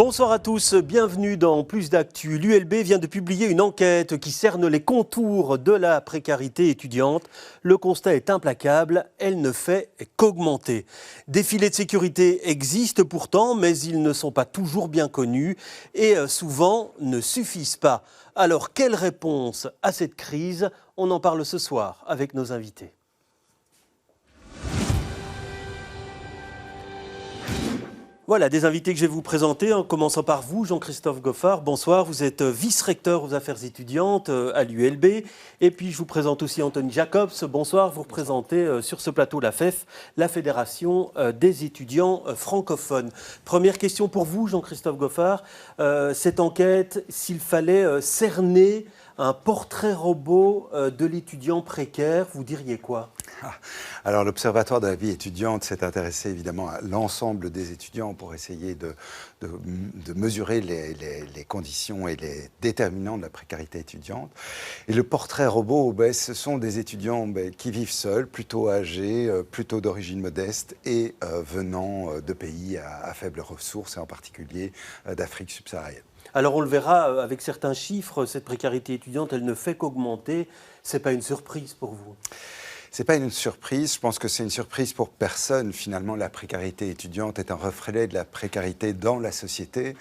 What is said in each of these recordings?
Bonsoir à tous, bienvenue dans Plus d'Actu. L'ULB vient de publier une enquête qui cerne les contours de la précarité étudiante. Le constat est implacable, elle ne fait qu'augmenter. Des filets de sécurité existent pourtant, mais ils ne sont pas toujours bien connus et souvent ne suffisent pas. Alors, quelle réponse à cette crise? On en parle ce soir avec nos invités. Voilà, des invités que je vais vous présenter, en commençant par vous, Jean-Christophe Goffard. Bonsoir, vous êtes vice-recteur aux affaires étudiantes à l'ULB. Et puis je vous présente aussi Anthony Jacobs. Bonsoir, vous représentez sur ce plateau la FEF, la Fédération des étudiants francophones. Première question pour vous, Jean-Christophe Goffard. Cette enquête, s'il fallait cerner un portrait robot de l'étudiant précaire, vous diriez quoi? Alors l'Observatoire de la vie étudiante s'est intéressé évidemment à l'ensemble des étudiants pour essayer de mesurer les conditions et les déterminants de la précarité étudiante. Et le portrait robot, ce sont des étudiants qui vivent seuls, plutôt âgés, plutôt d'origine modeste et venant de pays à faibles ressources, et en particulier d'Afrique subsaharienne. Alors on le verra avec certains chiffres, cette précarité étudiante, elle ne fait qu'augmenter. Ce n'est pas une surprise pour vous? C'est pas une surprise, je pense que c'est une surprise pour personne. Finalement, la précarité étudiante est un reflet de la précarité dans la société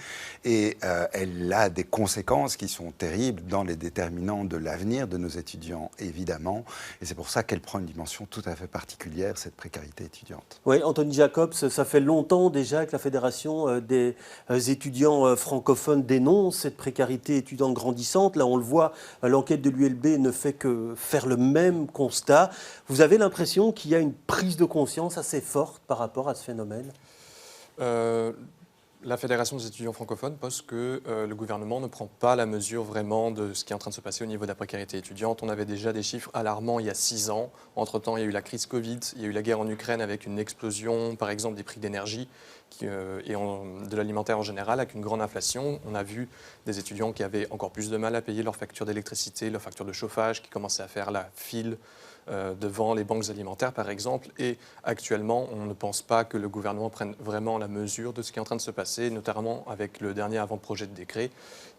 et elle a des conséquences qui sont terribles dans les déterminants de l'avenir de nos étudiants, évidemment. Et c'est pour ça qu'elle prend une dimension tout à fait particulière, cette précarité étudiante. Oui, Anthony Jacobs, ça fait longtemps déjà que la Fédération des étudiants francophones dénonce cette précarité étudiante grandissante. Là, on le voit, l'enquête de l'ULB ne fait que faire le même constat. Vous avez l'impression qu'il y a une prise de conscience assez forte par rapport à ce phénomène? La Fédération des étudiants francophones pense que le gouvernement ne prend pas la mesure vraiment de ce qui est en train de se passer au niveau de la précarité étudiante. On avait déjà des chiffres alarmants il y a 6 ans. Entre-temps, il y a eu la crise Covid, il y a eu la guerre en Ukraine avec une explosion, par exemple, des prix d'énergie et de l'alimentaire en général, avec une grande inflation. On a vu des étudiants qui avaient encore plus de mal à payer leurs factures d'électricité, leurs factures de chauffage, qui commençaient à faire la file devant les banques alimentaires, par exemple. Et actuellement, on ne pense pas que le gouvernement prenne vraiment la mesure de ce qui est en train de se passer, notamment avec le dernier avant-projet de décret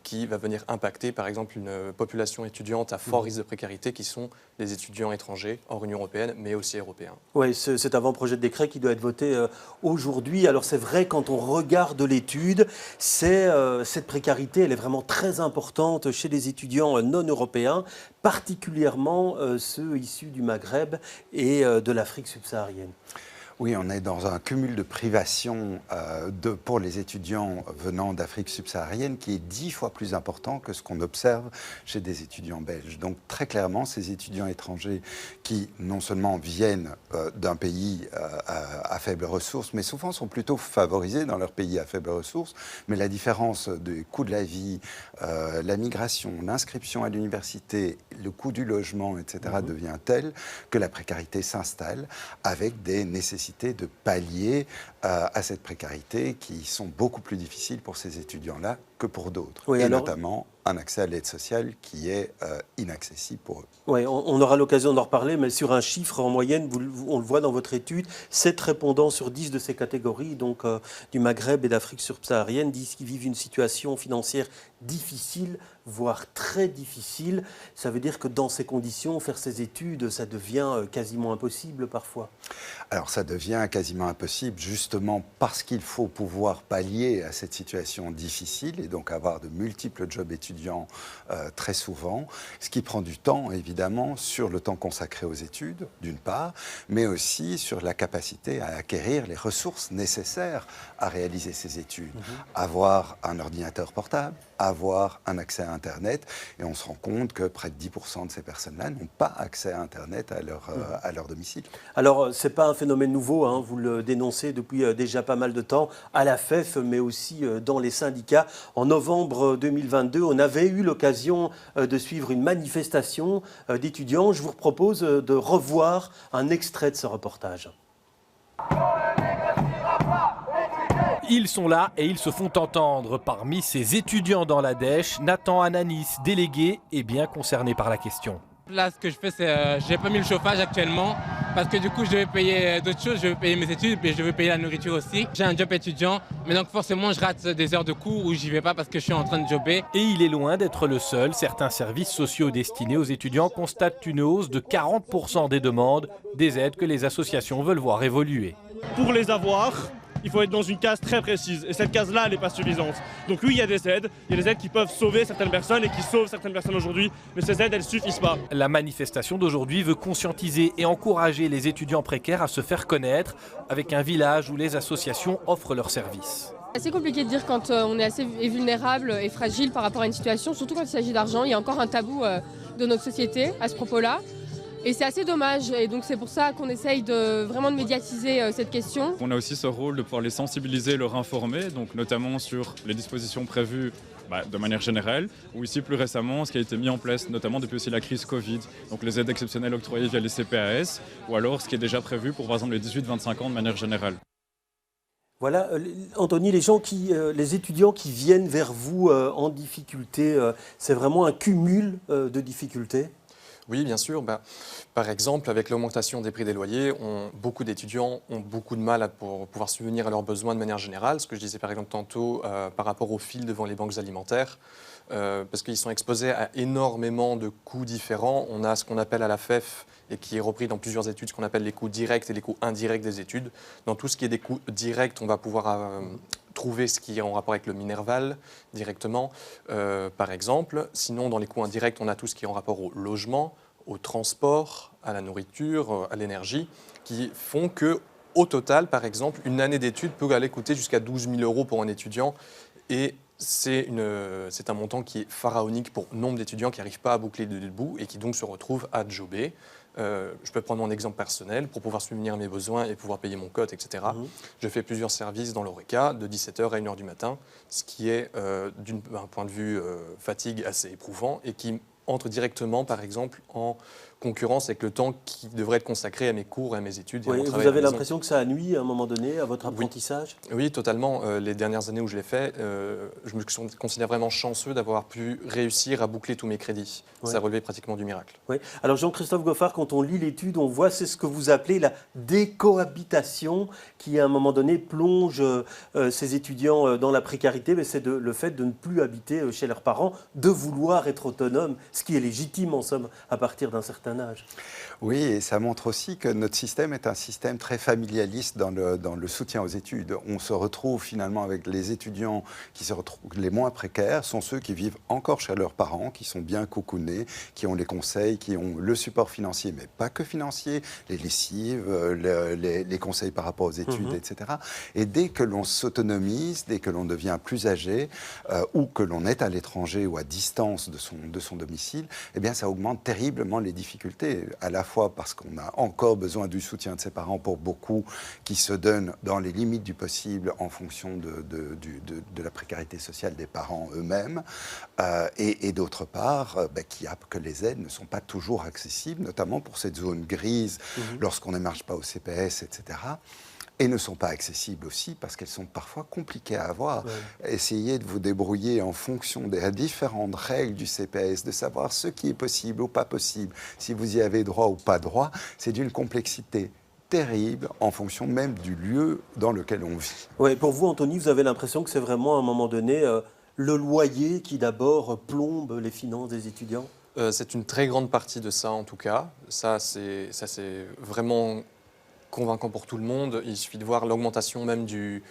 qui va venir impacter, par exemple, une population étudiante à fort risque de précarité, qui sont les étudiants étrangers hors Union européenne, mais aussi européens. Oui, cet avant-projet de décret qui doit être voté aujourd'hui. Alors c'est vrai, quand on regarde l'étude, cette précarité, elle est vraiment très importante chez les étudiants non européens, particulièrement ceux issus du Maghreb et de l'Afrique subsaharienne. Oui, on est dans un cumul de privations pour les étudiants venant d'Afrique subsaharienne qui est 10 fois plus important que ce qu'on observe chez des étudiants belges. Donc très clairement, ces étudiants étrangers qui non seulement viennent d'un pays à faibles ressources, mais souvent sont plutôt favorisés dans leur pays à faibles ressources, mais la différence du coût de la vie, la migration, l'inscription à l'université, le coût du logement, etc. devient telle que la précarité s'installe avec des nécessités de pallier à cette précarité qui sont beaucoup plus difficiles pour ces étudiants-là que pour d'autres. Oui, et notamment un accès à l'aide sociale qui est inaccessible pour eux. Oui, on aura l'occasion d'en reparler, mais sur un chiffre en moyenne, on le voit dans votre étude, 7 répondants sur 10 de ces catégories, donc du Maghreb et d'Afrique subsaharienne, disent qu'ils vivent une situation financière difficile, voire très difficile. Ça veut dire que dans ces conditions, faire ces études, ça devient quasiment impossible parfois. Alors ça devient quasiment impossible justement parce qu'il faut pouvoir pallier à cette situation difficile et donc avoir de multiples jobs étudiants très souvent, ce qui prend du temps évidemment sur le temps consacré aux études d'une part, mais aussi sur la capacité à acquérir les ressources nécessaires à réaliser ces études. Avoir un ordinateur portable, avoir un accès à Internet, et on se rend compte que près de 10% de ces personnes-là n'ont pas accès à Internet à leur domicile. Alors, ce n'est pas un phénomène nouveau, hein, vous le dénoncez depuis déjà pas mal de temps, à la FEF, mais aussi dans les syndicats. En novembre 2022, on avait eu l'occasion de suivre une manifestation d'étudiants. Je vous propose de revoir un extrait de ce reportage. Ils sont là et ils se font entendre. Parmi ces étudiants dans la dèche, Nathan Ananis, délégué, est bien concerné par la question. Là, ce que je fais, c'est j'ai pas mis le chauffage actuellement parce que du coup, je devais payer d'autres choses. Je devais payer mes études et je devais payer la nourriture aussi. J'ai un job étudiant, mais donc forcément, je rate des heures de cours où j'y vais pas parce que je suis en train de jobber. Et il est loin d'être le seul. Certains services sociaux destinés aux étudiants constatent une hausse de 40% des demandes, des aides que les associations veulent voir évoluer. Pour les avoir, il faut être dans une case très précise. Et cette case-là, elle n'est pas suffisante. Donc oui, il y a des aides. Il y a des aides qui peuvent sauver certaines personnes et qui sauvent certaines personnes aujourd'hui. Mais ces aides, elles ne suffisent pas. La manifestation d'aujourd'hui veut conscientiser et encourager les étudiants précaires à se faire connaître avec un village où les associations offrent leurs services. C'est assez compliqué de dire quand on est assez vulnérable et fragile par rapport à une situation, surtout quand il s'agit d'argent. Il y a encore un tabou de notre société à ce propos-là. Et c'est assez dommage, et donc c'est pour ça qu'on essaye vraiment de médiatiser cette question. On a aussi ce rôle de pouvoir les sensibiliser, leur informer, donc notamment sur les dispositions prévues de manière générale, ou ici plus récemment ce qui a été mis en place, notamment depuis aussi la crise Covid, donc les aides exceptionnelles octroyées via les CPAS, ou alors ce qui est déjà prévu pour par exemple les 18-25 ans de manière générale. Voilà, Anthony, les étudiants qui viennent vers vous en difficulté, c'est vraiment un cumul de difficultés? Oui, bien sûr. Par exemple, avec l'augmentation des prix des loyers, beaucoup d'étudiants ont beaucoup de mal à pouvoir subvenir à leurs besoins de manière générale. Ce que je disais par exemple tantôt par rapport aux files devant les banques alimentaires, parce qu'ils sont exposés à énormément de coûts différents. On a ce qu'on appelle à la FEF, et qui est repris dans plusieurs études, ce qu'on appelle les coûts directs et les coûts indirects des études. Dans tout ce qui est des coûts directs, on va pouvoir trouver ce qui est en rapport avec le Minerval directement, par exemple. Sinon, dans les coûts indirects, on a tout ce qui est en rapport au logement, au transport, à la nourriture, à l'énergie, qui font que, au total, par exemple, une année d'études peut aller coûter jusqu'à 12 000 € pour un étudiant. Et c'est un montant qui est pharaonique pour nombre d'étudiants qui n'arrivent pas à boucler de bout et qui donc se retrouvent à jobber. Je peux prendre mon exemple personnel pour pouvoir subvenir à mes besoins et pouvoir payer mon cote, etc. Je fais plusieurs services dans l'ORECA de 17h à 1h du matin, ce qui est d'un point de vue fatigue assez éprouvant et qui entre directement, par exemple, en concurrence avec le temps qui devrait être consacré à mes cours et à mes études. Et oui, vous avez l'impression que ça nuit à un moment donné à votre apprentissage? Oui, totalement. Les dernières années où je l'ai fait, je me considère vraiment chanceux d'avoir pu réussir à boucler tous mes crédits. Oui. Ça relevait pratiquement du miracle. Oui. Alors Jean-Christophe Goffard, quand on lit l'étude, on voit c'est ce que vous appelez la décohabitation qui à un moment donné plonge ces étudiants dans la précarité, mais c'est le fait de ne plus habiter chez leurs parents, de vouloir être autonome, ce qui est légitime en somme à partir d'un certain âge. Oui, et ça montre aussi que notre système est un système très familialiste dans le soutien aux études. On se retrouve finalement avec les étudiants qui se retrouvent les moins précaires, sont ceux qui vivent encore chez leurs parents, qui sont bien cocoonés, qui ont les conseils, qui ont le support financier, mais pas que financier, les lessives, les conseils par rapport aux études, etc. Et dès que l'on s'autonomise, dès que l'on devient plus âgé, ou que l'on est à l'étranger ou à distance de son domicile, eh bien ça augmente terriblement les difficultés, à la fois parce qu'on a encore besoin du soutien de ses parents pour beaucoup qui se donnent dans les limites du possible en fonction de la précarité sociale des parents eux-mêmes, et d'autre part que les aides ne sont pas toujours accessibles, notamment pour cette zone grise, lorsqu'on n'émarge pas au CPS, etc. Et ne sont pas accessibles aussi parce qu'elles sont parfois compliquées à avoir. Ouais. Essayez de vous débrouiller en fonction des différentes règles du CPS, de savoir ce qui est possible ou pas possible, si vous y avez droit ou pas droit, c'est d'une complexité terrible en fonction même du lieu dans lequel on vit. Oui, pour vous, Anthony, vous avez l'impression que c'est vraiment à un moment donné le loyer qui d'abord plombe les finances des étudiants? C'est une très grande partie de ça en tout cas. Ça c'est vraiment convaincant pour tout le monde. Il suffit de voir l'augmentation même du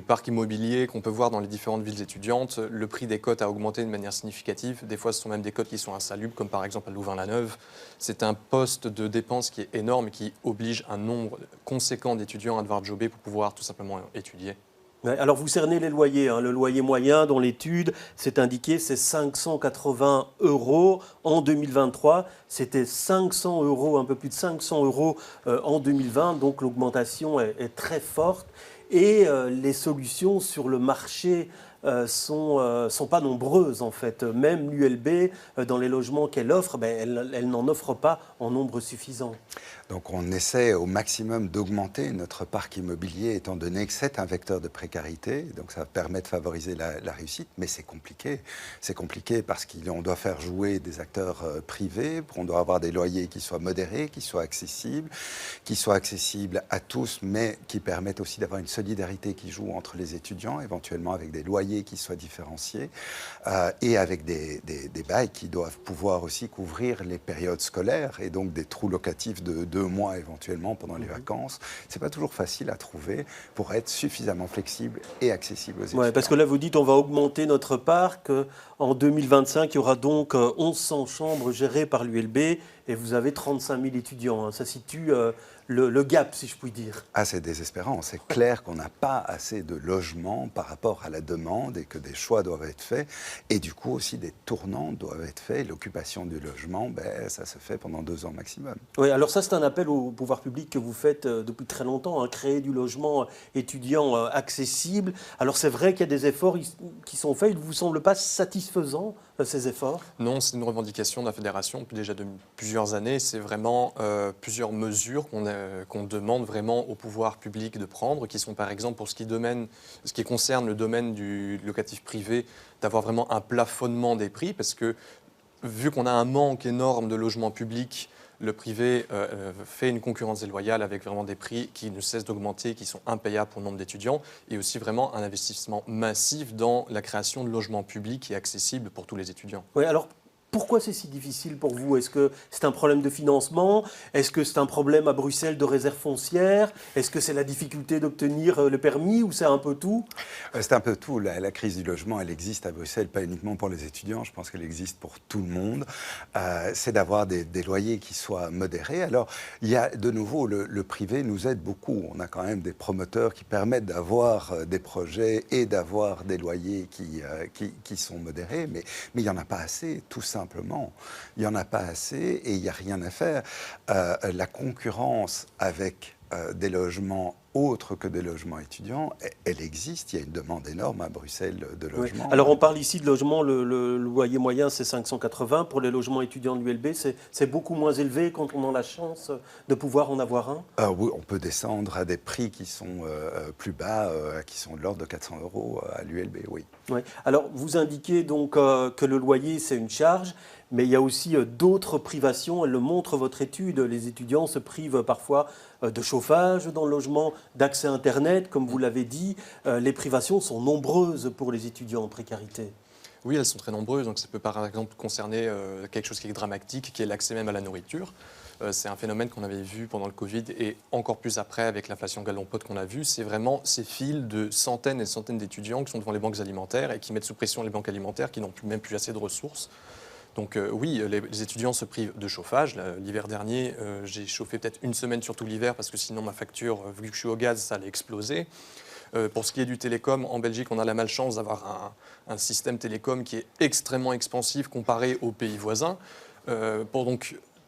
parc immobilier qu'on peut voir dans les différentes villes étudiantes. Le prix des cotes a augmenté de manière significative. Des fois, ce sont même des cotes qui sont insalubres, comme par exemple à Louvain-la-Neuve. C'est un poste de dépense qui est énorme et qui oblige un nombre conséquent d'étudiants à devoir jobber pour pouvoir tout simplement étudier. Alors vous cernez les loyers, le loyer moyen dans l'étude, c'est indiqué, c'est 580 € en 2023, c'était 500 €, un peu plus de 500 € en 2020, donc l'augmentation est très forte et les solutions sur le marché sont pas nombreuses en fait. Même l'ULB, dans les logements qu'elle offre, elle n'en offre pas en nombre suffisant. Donc on essaie au maximum d'augmenter notre parc immobilier, étant donné que c'est un vecteur de précarité. Donc ça permet de favoriser la réussite, mais c'est compliqué. C'est compliqué parce qu'on doit faire jouer des acteurs privés, on doit avoir des loyers qui soient modérés, qui soient accessibles à tous, mais qui permettent aussi d'avoir une solidarité qui joue entre les étudiants, éventuellement avec des loyers qui soient différenciés, et avec des bails qui doivent pouvoir aussi couvrir les périodes scolaires, et donc des trous locatifs de 2 mois éventuellement pendant les vacances. C'est pas toujours facile à trouver pour être suffisamment flexible et accessible aux étudiants. Ouais, parce que là, vous dites on va augmenter notre parc. En 2025, il y aura donc 1100 chambres gérées par l'ULB et vous avez 35 000 étudiants. Hein. Ça situe le gap, si je puis dire. Ah, c'est désespérant. C'est clair qu'on n'a pas assez de logements par rapport à la demande et que des choix doivent être faits. Et du coup, aussi, des tournants doivent être faits. L'occupation du logement, ça se fait pendant 2 ans maximum. Oui, alors ça, c'est un appel au pouvoir public que vous faites depuis très longtemps, hein, créer du logement étudiant accessible. Alors, c'est vrai qu'il y a des efforts qui sont faits. Ils ne vous semblent pas satisfaisants, ces efforts? Non, c'est une revendication de la Fédération déjà depuis plusieurs années. C'est vraiment plusieurs mesures qu'on demande vraiment au pouvoir public de prendre, qui sont par exemple pour ce qui concerne le domaine du locatif privé, d'avoir vraiment un plafonnement des prix, parce que vu qu'on a un manque énorme de logements publics, le privé fait une concurrence déloyale avec vraiment des prix qui ne cessent d'augmenter, qui sont impayables pour le nombre d'étudiants, et aussi vraiment un investissement massif dans la création de logements publics et accessibles pour tous les étudiants. Oui, alors pourquoi c'est si difficile pour vous? Est-ce que c'est un problème de financement? Est-ce que c'est un problème à Bruxelles de réserve foncière? Est-ce que c'est la difficulté d'obtenir le permis ou c'est un peu tout? C'est un peu tout. La crise du logement, elle existe à Bruxelles, pas uniquement pour les étudiants, je pense qu'elle existe pour tout le monde. C'est d'avoir des loyers qui soient modérés. Alors, il y a de nouveau, le privé nous aide beaucoup. On a quand même des promoteurs qui permettent d'avoir des projets et d'avoir des loyers qui sont modérés, mais il n'y en a pas assez, tout simplement. Il n'y en a pas assez et il n'y a rien à faire. La concurrence avec des logements autres que des logements étudiants, elle existe. Il y a une demande énorme à Bruxelles de logements. Oui. Alors on parle ici de logements, le loyer moyen c'est 580. Pour les logements étudiants de l'ULB, c'est beaucoup moins élevé quand on a la chance de pouvoir en avoir un? Oui, on peut descendre à des prix qui sont plus bas, qui sont de l'ordre de 400 € à l'ULB, oui. Oui. Alors vous indiquez donc que le loyer c'est une charge, mais il y a aussi d'autres privations. Elle le montre votre étude. Les étudiants se privent parfois de chauffage dans le logement, d'accès Internet, comme vous l'avez dit. Les privations sont nombreuses pour les étudiants en précarité. Oui, elles sont très nombreuses. Donc ça peut par exemple concerner quelque chose qui est dramatique, qui est l'accès même à la nourriture. C'est un phénomène qu'on avait vu pendant le Covid et encore plus après avec l'inflation galopante qu'on a vue. C'est vraiment ces files de centaines et centaines d'étudiants qui sont devant les banques alimentaires et qui mettent sous pression les banques alimentaires qui n'ont même plus assez de ressources. Donc oui, les étudiants se privent de chauffage. L'hiver dernier, j'ai chauffé peut-être une semaine sur tout l'hiver parce que sinon ma facture, vu que je suis au gaz, ça allait exploser. Pour ce qui est du télécom, en Belgique, on a la malchance d'avoir un système télécom qui est extrêmement expansif comparé aux pays voisins.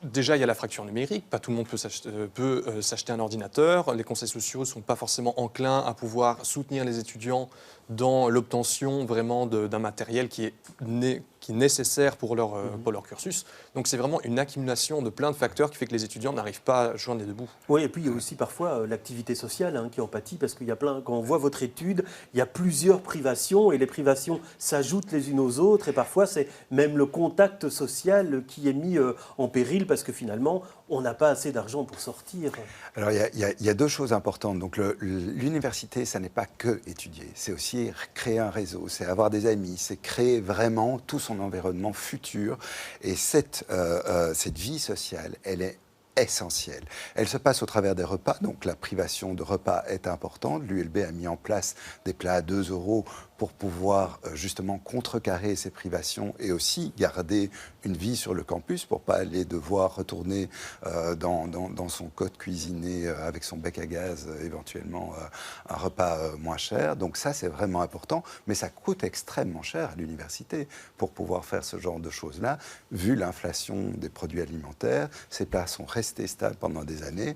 Déjà, il y a la fracture numérique. Pas tout le monde peut s'acheter un ordinateur. Les conseils sociaux ne sont pas forcément enclins à pouvoir soutenir les étudiants dans l'obtention vraiment d'un matériel qui est nécessaire pour leur cursus. Donc c'est vraiment une accumulation de plein de facteurs qui fait que les étudiants n'arrivent pas à joindre les deux bouts. Oui, et puis il y a aussi parfois l'activité sociale qui en pâtit, parce qu'il y a quand on voit votre étude, il y a plusieurs privations, et les privations s'ajoutent les unes aux autres, et parfois c'est même le contact social qui est mis en péril, parce que finalement, on n'a pas assez d'argent pour sortir. Alors il y a 2 choses importantes. Donc l'université, ça n'est pas que étudier, c'est aussi créer un réseau, c'est avoir des amis, c'est créer vraiment tout son environnement futur. Et cette vie sociale, elle est essentielle. Elle se passe au travers des repas, donc la privation de repas est importante. L'ULB a mis en place des plats à 2 € pour pouvoir justement contrecarrer ces privations et aussi garder une vie sur le campus pour ne pas aller devoir retourner dans son code cuisiné avec son bec à gaz, éventuellement un repas moins cher. Donc ça, c'est vraiment important, mais ça coûte extrêmement cher à l'université pour pouvoir faire ce genre de choses-là. Vu l'inflation des produits alimentaires, ces plats sont restés stables pendant des années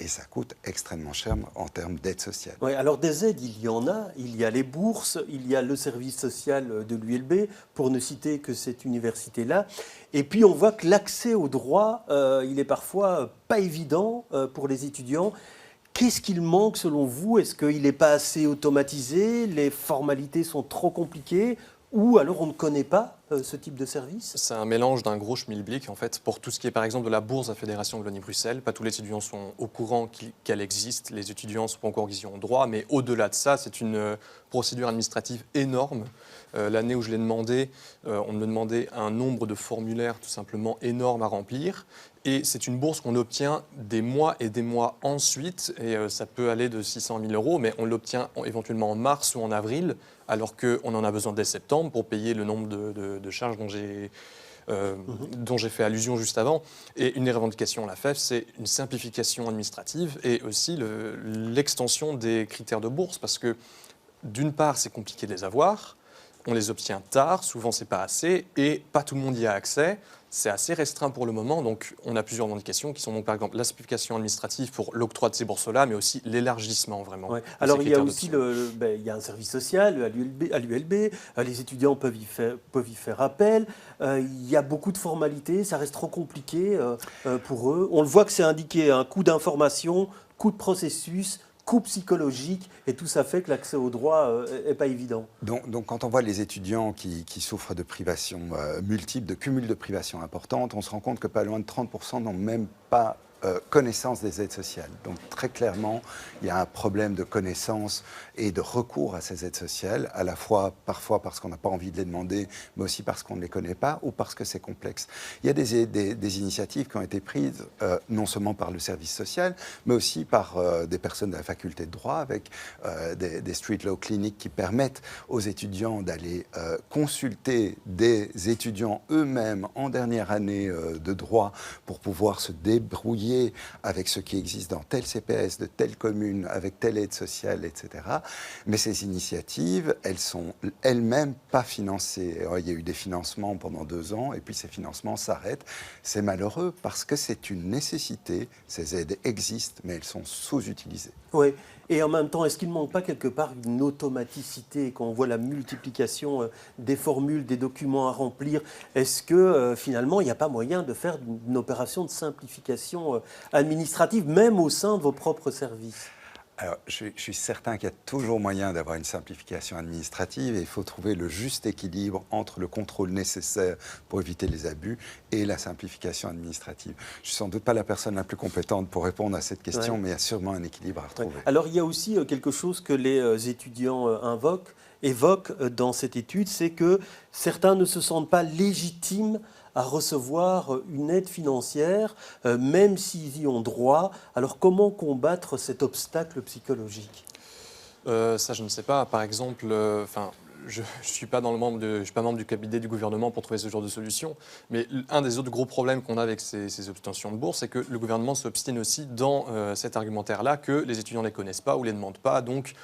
et ça coûte extrêmement cher en termes d'aide sociale. Oui, alors des aides, il y en a. Il y a les bourses bourses, il y a le service social de l'ULB, pour ne citer que cette université-là. Et puis on voit que l'accès au droit, il est parfois pas évident pour les étudiants. Qu'est-ce qu'il manque selon vous? Est-ce qu'il n'est pas assez automatisé? Les formalités sont trop compliquées? Ou alors on ne connaît pas ce type de service? C'est un mélange d'un gros schmilblick en fait. Pour tout ce qui est par exemple de la bourse de la Fédération Wallonie-Bruxelles, pas tous les étudiants sont au courant qu'elle existe, les étudiants ne sont pas encore qui ont droit, mais au-delà de ça, c'est une procédure administrative énorme. L'année où je l'ai demandé, on me demandait un nombre de formulaires tout simplement énorme à remplir. Et c'est une bourse qu'on obtient des mois et des mois ensuite, et ça peut aller de 600 000 €, mais on l'obtient éventuellement en mars ou en avril, alors qu'on en a besoin dès septembre pour payer le nombre de charges dont j'ai fait allusion juste avant. Et une des revendications à la FEF, c'est une simplification administrative et aussi l'extension des critères de bourse, parce que d'une part, c'est compliqué de les avoir, on les obtient tard, souvent c'est pas assez, et pas tout le monde y a accès. C'est assez restreint pour le moment, donc on a plusieurs revendications qui sont donc par exemple la simplification administrative pour l'octroi de ces bourses-là, mais aussi l'élargissement vraiment. Ouais. Alors il y a aussi il y a un service social à l'ULB, les étudiants peuvent y faire appel, il y a beaucoup de formalités, ça reste trop compliqué pour eux. On le voit que c'est indiqué, un coût d'information, coût de processus, coût psychologique, et tout ça fait que l'accès au droit n'est pas évident. Donc quand on voit les étudiants qui souffrent de privations multiples, de cumul de privations importantes, on se rend compte que pas loin de 30% n'ont même pas connaissance des aides sociales. Donc très clairement, il y a un problème de connaissance et de recours à ces aides sociales, à la fois parfois parce qu'on n'a pas envie de les demander, mais aussi parce qu'on ne les connaît pas ou parce que c'est complexe. Il y a des initiatives qui ont été prises non seulement par le service social, mais aussi par des personnes de la faculté de droit, avec des street law cliniques qui permettent aux étudiants d'aller consulter des étudiants eux-mêmes en dernière année de droit pour pouvoir se débrouiller avec ce qui existe dans tel CPS de telle commune, avec telle aide sociale, etc. Mais ces initiatives, elles sont elles-mêmes pas financées. Alors, il y a eu des financements pendant 2 ans, et puis ces financements s'arrêtent. C'est malheureux parce que c'est une nécessité. Ces aides existent, mais elles sont sous-utilisées. Oui. Et en même temps, est-ce qu'il ne manque pas quelque part une automaticité quand on voit la multiplication des formules, des documents à remplir? Est-ce que finalement, il n'y a pas moyen de faire une opération de simplification administrative, même au sein de vos propres services? Alors, je suis certain qu'il y a toujours moyen d'avoir une simplification administrative, et il faut trouver le juste équilibre entre le contrôle nécessaire pour éviter les abus et la simplification administrative. Je ne suis sans doute pas la personne la plus compétente pour répondre à cette question, mais il y a sûrement un équilibre à retrouver. Ouais. Alors il y a aussi quelque chose que les étudiants évoquent dans cette étude, c'est que certains ne se sentent pas légitimes à recevoir une aide financière, même s'ils y ont droit. Alors comment combattre cet obstacle psychologique? Ça, je ne sais pas. Par exemple, je ne suis pas membre du cabinet du gouvernement pour trouver ce genre de solution. Mais un des autres gros problèmes qu'on a avec ces obtentions de bourse, c'est que le gouvernement s'obstine aussi dans cet argumentaire-là que les étudiants ne les connaissent pas ou ne les demandent pas. Donc,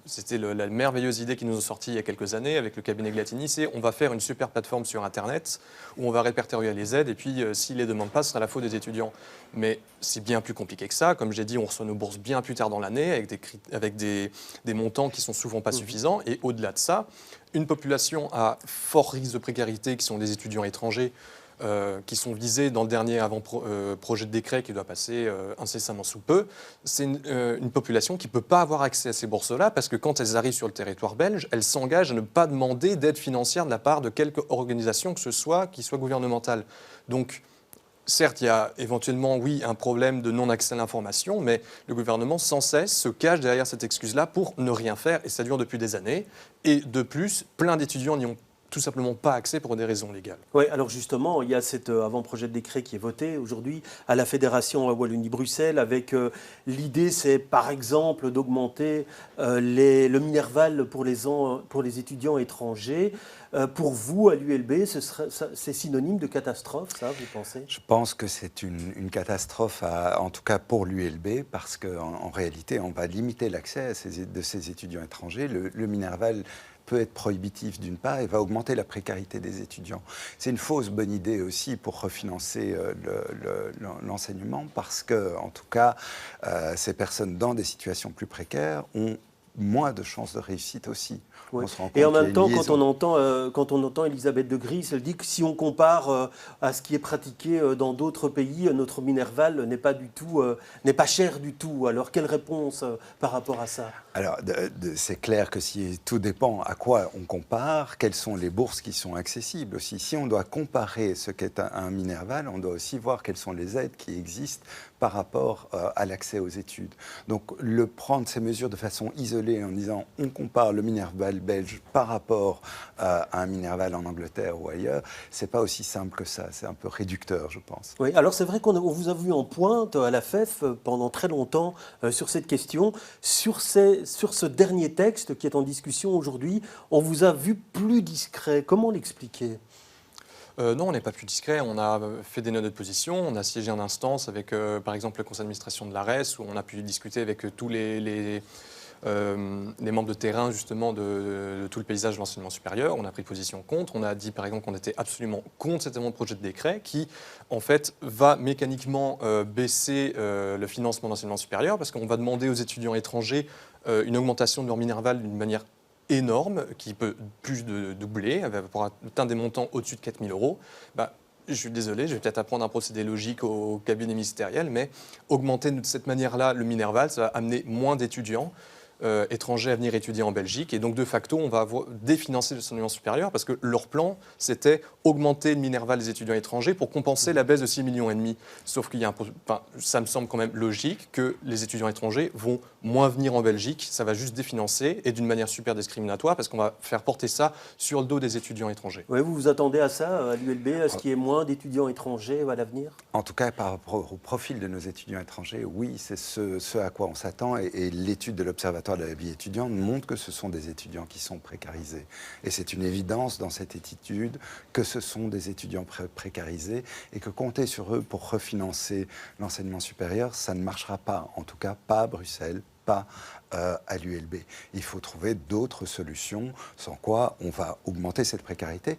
c'était la merveilleuse idée qui nous a sorti il y a quelques années avec le cabinet Glatini, c'est on va faire une super plateforme sur Internet où on va répertorier les aides, et puis s'ils ne les demandent pas, ce sera la faute des étudiants. Mais c'est bien plus compliqué que ça. Comme j'ai dit, on reçoit nos bourses bien plus tard dans l'année avec des montants qui sont souvent pas suffisants. Et au-delà de ça, une population à fort risque de précarité, qui sont des étudiants étrangers, qui sont visés dans le dernier projet de décret qui doit passer incessamment sous peu, c'est une population qui ne peut pas avoir accès à ces bourses-là, parce que quand elles arrivent sur le territoire belge, elles s'engagent à ne pas demander d'aide financière de la part de quelque organisation que ce soit, qui soit gouvernementale. Donc, certes, il y a éventuellement, oui, un problème de non-accès à l'information, mais le gouvernement, sans cesse, se cache derrière cette excuse-là pour ne rien faire, et ça dure depuis des années. Et de plus, plein d'étudiants n'y ont tout simplement pas accès pour des raisons légales. Oui, alors justement, il y a cet avant-projet de décret qui est voté aujourd'hui à la Fédération Wallonie-Bruxelles, avec l'idée, c'est par exemple d'augmenter le Minerval pour les étudiants étrangers. Pour vous, à l'ULB, c'est synonyme de catastrophe, ça, vous pensez? Je pense que c'est une catastrophe, en tout cas pour l'ULB, parce qu'en réalité, on va limiter l'accès de ces étudiants étrangers. Le Minerval peut être prohibitif d'une part et va augmenter la précarité des étudiants. C'est une fausse bonne idée aussi pour refinancer l'enseignement, parce que, en tout cas, ces personnes dans des situations plus précaires ont moins de chances de réussite aussi. Oui. On se rend compte Et en qu'il y a même une temps, liaison. quand on entend Elisabeth de Gries, elle dit que si on compare à ce qui est pratiqué dans d'autres pays, notre Minerval n'est pas cher du tout. Alors, quelle réponse par rapport à ça? Alors, c'est clair que si tout dépend à quoi on compare, quelles sont les bourses qui sont accessibles aussi. Si on doit comparer ce qu'est un Minerval, on doit aussi voir quelles sont les aides qui existent par rapport à l'accès aux études. Donc, prendre ces mesures de façon isolée en disant on compare le Minerval belge par rapport à un Minerval en Angleterre ou ailleurs, c'est pas aussi simple que ça. C'est un peu réducteur, je pense. Oui, alors c'est vrai qu'on vous a vu en pointe à la FEF pendant très longtemps sur cette question. Sur ce dernier texte qui est en discussion aujourd'hui, on vous a vu plus discret. Comment l'expliquer? Non, on n'est pas plus discret. On a fait des notes de position. On a siégé en instance avec, par exemple, le conseil d'administration de l'ARES, où on a pu discuter avec tous les membres de terrain, justement, de tout le paysage de l'enseignement supérieur. On a pris position contre. On a dit, par exemple, qu'on était absolument contre cet amendement de projet de décret qui, en fait, va mécaniquement baisser le financement de l'enseignement supérieur parce qu'on va demander aux étudiants étrangers une augmentation de leur Minerval d'une manière énorme, qui peut plus de doubler, pour atteindre des montants au-dessus de 4 000 €. Je suis désolé, je vais peut-être apprendre un procédé logique au cabinet ministériel, mais augmenter de cette manière-là le Minerval, ça va amener moins d'étudiants étrangers à venir étudier en Belgique. Et donc, de facto, on va définancer l'enseignement supérieur parce que leur plan, c'était augmenter le Minerval des étudiants étrangers pour compenser la baisse de 6,5 millions. Sauf qu'il y a ça me semble quand même logique que les étudiants étrangers vont moins venir en Belgique. Ça va juste définancer et d'une manière super discriminatoire parce qu'on va faire porter ça sur le dos des étudiants étrangers. Oui, vous vous attendez à ça, à l'ULB, à ce qu'il y ait moins d'étudiants étrangers à l'avenir? En tout cas, par rapport au profil de nos étudiants étrangers, oui, c'est ce à quoi on s'attend. Et l'étude de l'Observatoire de la vie étudiante montre que ce sont des étudiants qui sont précarisés. Et c'est une évidence dans cette étude que ce sont des étudiants précarisés et que compter sur eux pour refinancer l'enseignement supérieur, ça ne marchera pas. En tout cas, pas à Bruxelles, pas à l'ULB. Il faut trouver d'autres solutions, sans quoi on va augmenter cette précarité.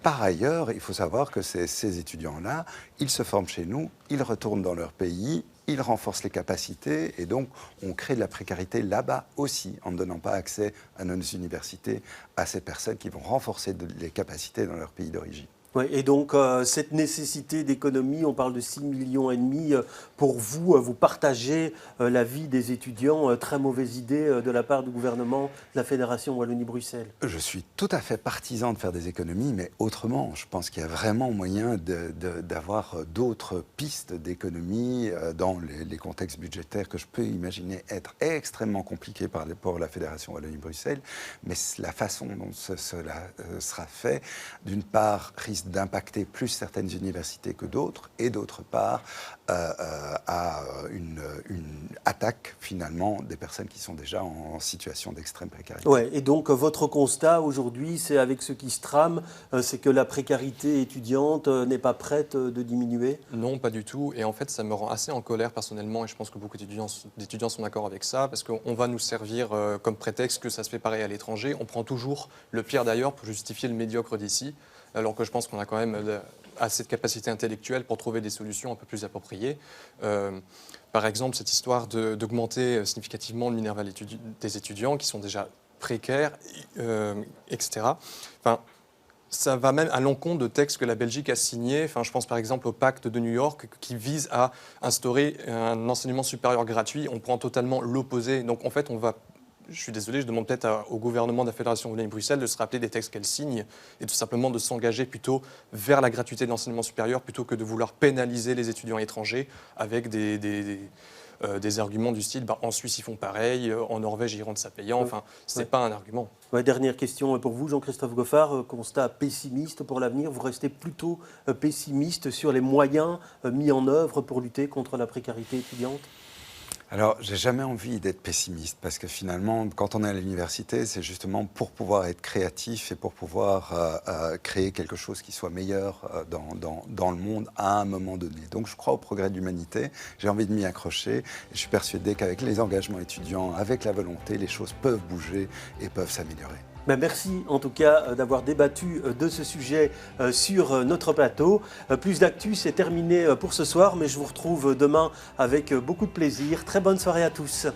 Par ailleurs, il faut savoir que ces étudiants-là, ils se forment chez nous, ils retournent dans leur pays, ils renforcent les capacités et donc on crée de la précarité là-bas aussi en ne donnant pas accès à nos universités à ces personnes qui vont renforcer les capacités dans leur pays d'origine. Oui, et donc cette nécessité d'économie, on parle de 6,5 millions, pour vous, vous partagez l'avis des étudiants, très mauvaise idée de la part du gouvernement de la Fédération Wallonie-Bruxelles. Je suis tout à fait partisan de faire des économies, mais autrement. Je pense qu'il y a vraiment moyen d'avoir d'autres pistes d'économie dans les contextes budgétaires que je peux imaginer être extrêmement compliqués pour la Fédération Wallonie-Bruxelles, mais la façon dont cela sera fait, d'une part, risque d'impacter plus certaines universités que d'autres, et d'autre part, à une attaque finalement des personnes qui sont déjà en situation d'extrême précarité. Ouais, et donc votre constat aujourd'hui, c'est avec ce qui se trame, c'est que la précarité étudiante n'est pas prête de diminuer? Non, pas du tout. Et en fait, ça me rend assez en colère personnellement, et je pense que beaucoup d'étudiants sont d'accord avec ça, parce qu'on va nous servir comme prétexte que ça se fait pareil à l'étranger. On prend toujours le pire d'ailleurs pour justifier le médiocre d'ici, alors que je pense qu'on a quand même assez de capacité intellectuelle pour trouver des solutions un peu plus appropriées. Par exemple, cette histoire d'augmenter significativement le Minerval des étudiants qui sont déjà précaires, etc. Enfin, ça va même à l'encontre de textes que la Belgique a signés. Enfin, je pense par exemple au pacte de New York qui vise à instaurer un enseignement supérieur gratuit. On prend totalement l'opposé. Donc en fait, je suis désolé, je demande peut-être au gouvernement de la Fédération Wallonie-Bruxelles de se rappeler des textes qu'elle signe et tout simplement de s'engager plutôt vers la gratuité de l'enseignement supérieur plutôt que de vouloir pénaliser les étudiants étrangers avec des arguments du style en Suisse ils font pareil, en Norvège ils rendent ça payant. Enfin, ce n'est pas un argument. Ouais, dernière question pour vous, Jean-Christophe Goffard. Constat pessimiste pour l'avenir. Vous restez plutôt pessimiste sur les moyens mis en œuvre pour lutter contre la précarité étudiante? Alors, j'ai jamais envie d'être pessimiste parce que finalement, quand on est à l'université, c'est justement pour pouvoir être créatif et pour pouvoir créer quelque chose qui soit meilleur dans le monde à un moment donné. Donc, je crois au progrès de l'humanité, j'ai envie de m'y accrocher et je suis persuadé qu'avec les engagements étudiants, avec la volonté, les choses peuvent bouger et peuvent s'améliorer. Merci en tout cas d'avoir débattu de ce sujet sur notre plateau. Plus d'actu, c'est terminé pour ce soir, mais je vous retrouve demain avec beaucoup de plaisir. Très bonne soirée à tous.